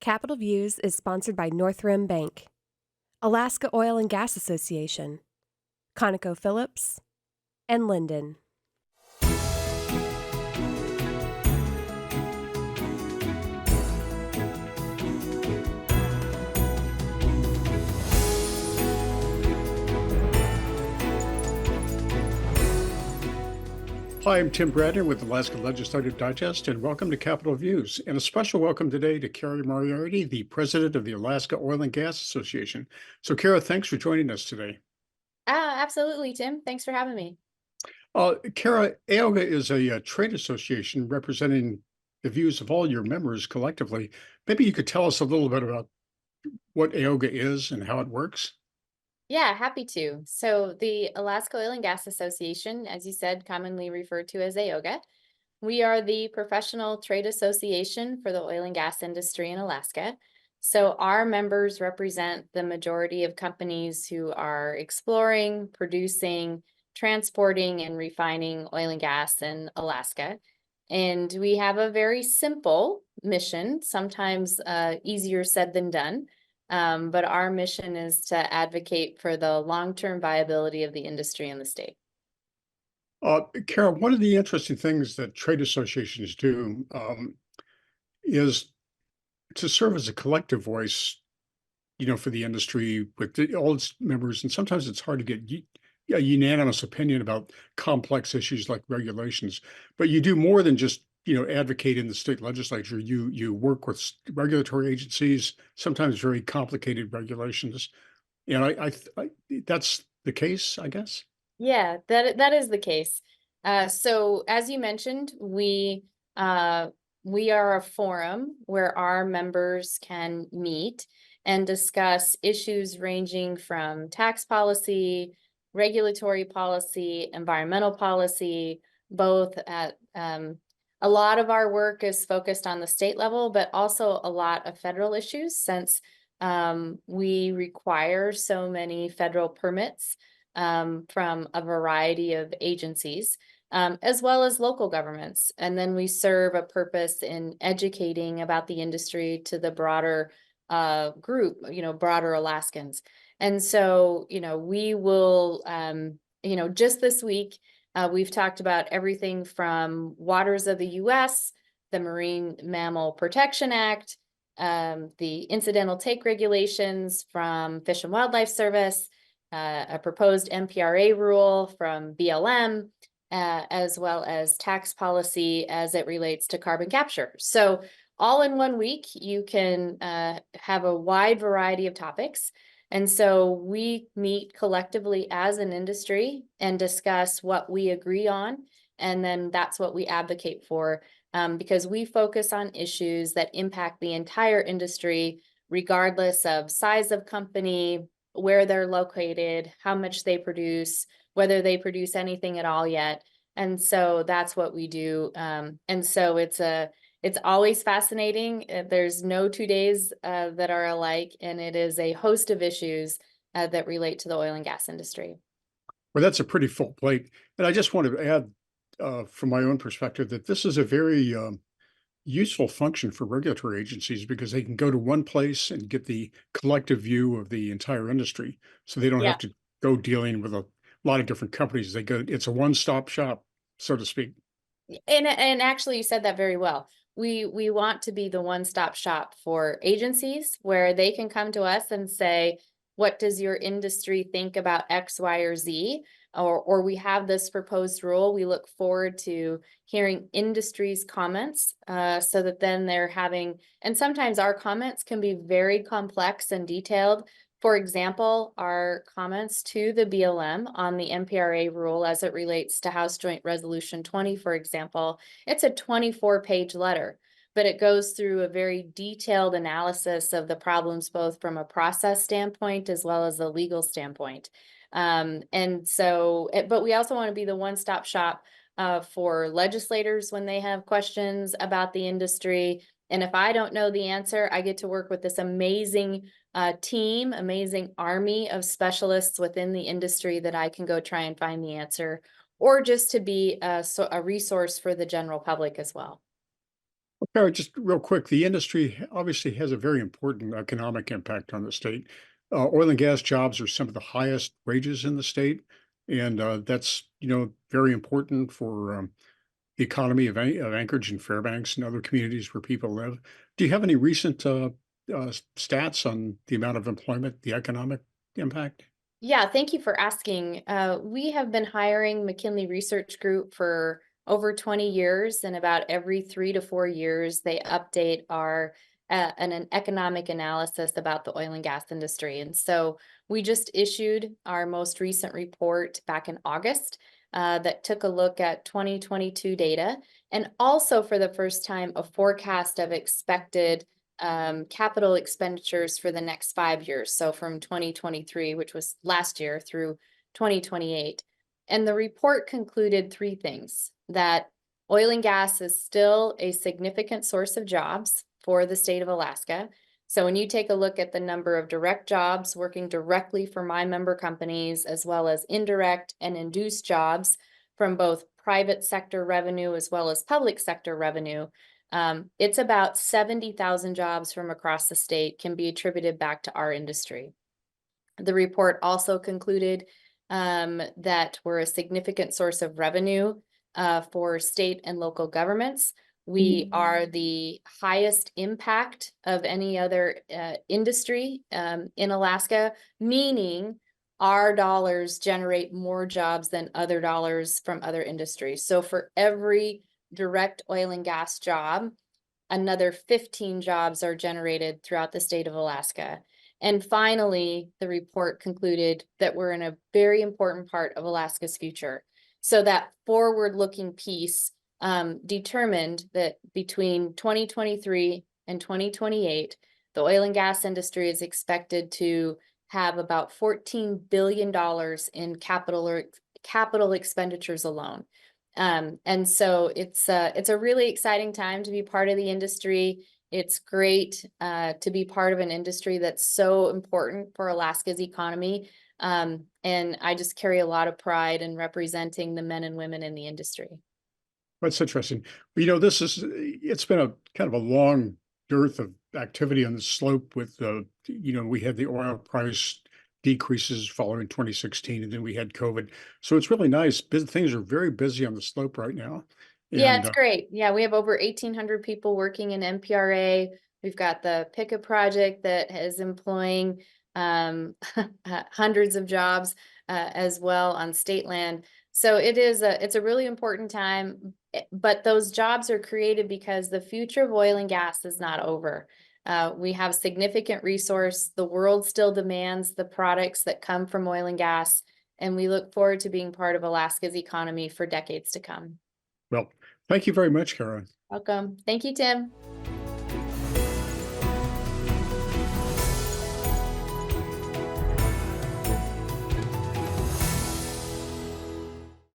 Capital Views is sponsored by Northrim Bank, Alaska Oil and Gas Association, ConocoPhillips, and Linden. Hi, I'm Tim Bradner with Alaska Legislative Digest, and welcome to Capitol Views. And a special welcome today to Kara Moriarty, the president of the Alaska Oil and Gas Association. So, Kara, thanks for joining us today. Absolutely, Tim. Thanks for having me. Kara, AOGA is a trade association representing the views of all your members collectively. Maybe you could tell us a little bit about what AOGA is and how it works. Yeah, happy to. So the Alaska Oil and Gas Association, as you said, commonly referred to as AOGA, we are the professional trade association for the oil and gas industry in Alaska. So our members represent the majority of companies who are exploring, producing, transporting, and refining oil and gas in Alaska. And we have a very simple mission, sometimes easier said than done. But our mission is to advocate for the long-term viability of the industry in the state. Kara, one of the interesting things that trade associations do is to serve as a collective voice, for the industry with all its members. And sometimes it's hard to get a unanimous opinion about complex issues like regulations. But you do more than just, advocate in the state legislature. You work with regulatory agencies, sometimes very complicated regulations. And I that's the case, I guess. Yeah, that is the case. So as you mentioned, we are a forum where our members can meet and discuss issues ranging from tax policy, regulatory policy, environmental policy, both at a lot of our work is focused on the state level, but also a lot of federal issues since we require so many federal permits from a variety of agencies, as well as local governments. And then we serve a purpose in educating about the industry to the broader group, broader Alaskans. And so, we will, just this week, we've talked about everything from waters of the U.S., the Marine Mammal Protection Act, the incidental take regulations from Fish and Wildlife Service, a proposed MPRA rule from BLM, as well as tax policy as it relates to carbon capture. So all in one week, you can have a wide variety of topics. And so we meet collectively as an industry and discuss what we agree on. And then that's what we advocate for, because we focus on issues that impact the entire industry, regardless of size of company, where they're located, how much they produce, whether they produce anything at all yet. And so that's what we do. And so it's always fascinating. There's no 2 days that are alike, and it is a host of issues that relate to the oil and gas industry. Well, that's a pretty full plate. And I just want to add, from my own perspective, that this is a very useful function for regulatory agencies because they can go to one place and get the collective view of the entire industry. So they don't Yeah. have to go dealing with a lot of different companies. It's a one-stop shop, so to speak. And actually, you said that very well. We want to be the one-stop shop for agencies where they can come to us and say, what does your industry think about X, Y, or Z? Or we have this proposed rule. We look forward to hearing industry's comments so that then they're having, and sometimes our comments can be very complex and detailed. For example, our comments to the BLM on the MPRA rule as it relates to House Joint Resolution 20, for example, it's a 24-page letter, but it goes through a very detailed analysis of the problems, both from a process standpoint as well as a legal standpoint. And so, but we also want to be the one-stop shop for legislators when they have questions about the industry. And if I don't know the answer, I get to work with this amazing team, amazing army of specialists within the industry that I can go try and find the answer, or just to be a resource for the general public as well. Kara, just real quick, the industry obviously has a very important economic impact on the state. Oil and gas jobs are some of the highest wages in the state, and that's very important for the economy of Anchorage and Fairbanks and other communities where people live. Do you have any recent stats on the amount of employment, the economic impact? Yeah, thank you for asking. We have been hiring McKinley Research Group for over 20 years, and about every 3 to 4 years, they update an economic analysis about the oil and gas industry. And so we just issued our most recent report back in August that took a look at 2022 data, and also for the first time, a forecast of expected capital expenditures for the next 5 years. So from 2023, which was last year, through 2028. And the report concluded three things: that oil and gas is still a significant source of jobs for the state of Alaska. So when you take a look at the number of direct jobs working directly for my member companies, as well as indirect and induced jobs from both private sector revenue as well as public sector revenue, it's about 70,000 jobs from across the state can be attributed back to our industry. The report also concluded that we're a significant source of revenue for state and local governments. We are the highest impact of any other industry in Alaska, meaning our dollars generate more jobs than other dollars from other industries. So for every direct oil and gas job, another 15 jobs are generated throughout the state of Alaska. And finally, the report concluded that we're in a very important part of Alaska's future. So that forward-looking piece determined that between 2023 and 2028, the oil and gas industry is expected to have about $14 billion in capital expenditures alone. And so it's a really exciting time to be part of the industry. It's great to be part of an industry that's so important for Alaska's economy. And I just carry a lot of pride in representing the men and women in the industry. That's interesting. It's been a kind of a long dearth of activity on the slope with we had the oil price decreases following 2016, and then we had COVID. So it's really nice. Things are very busy on the slope right now. Yeah, And it's great. Yeah, we have over 1,800 people working in MPRA. We've got the PICA project that is employing hundreds of jobs as well on state land. So it's a really important time, but those jobs are created because the future of oil and gas is not over. We have significant resource. The world still demands the products that come from oil and gas, and we look forward to being part of Alaska's economy for decades to come. well, thank you very much, Karen. Welcome. Thank you, Tim.